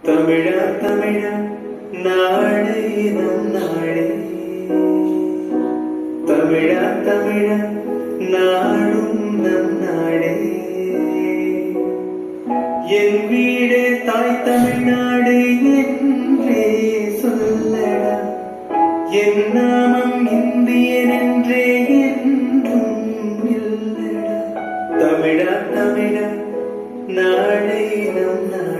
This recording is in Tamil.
தமிழா தமிழா நாடே நம் நாடே, தமிழா தமிழா நாடும் நம் நாடே. என் வீடே தாய் தமிழ்நாடு என்றே சொல்லடா, என் நாமம் இந்தியன் என்றே என்றும் இல்லடா. தமிழா தமிழா நாடே நம் நாடே.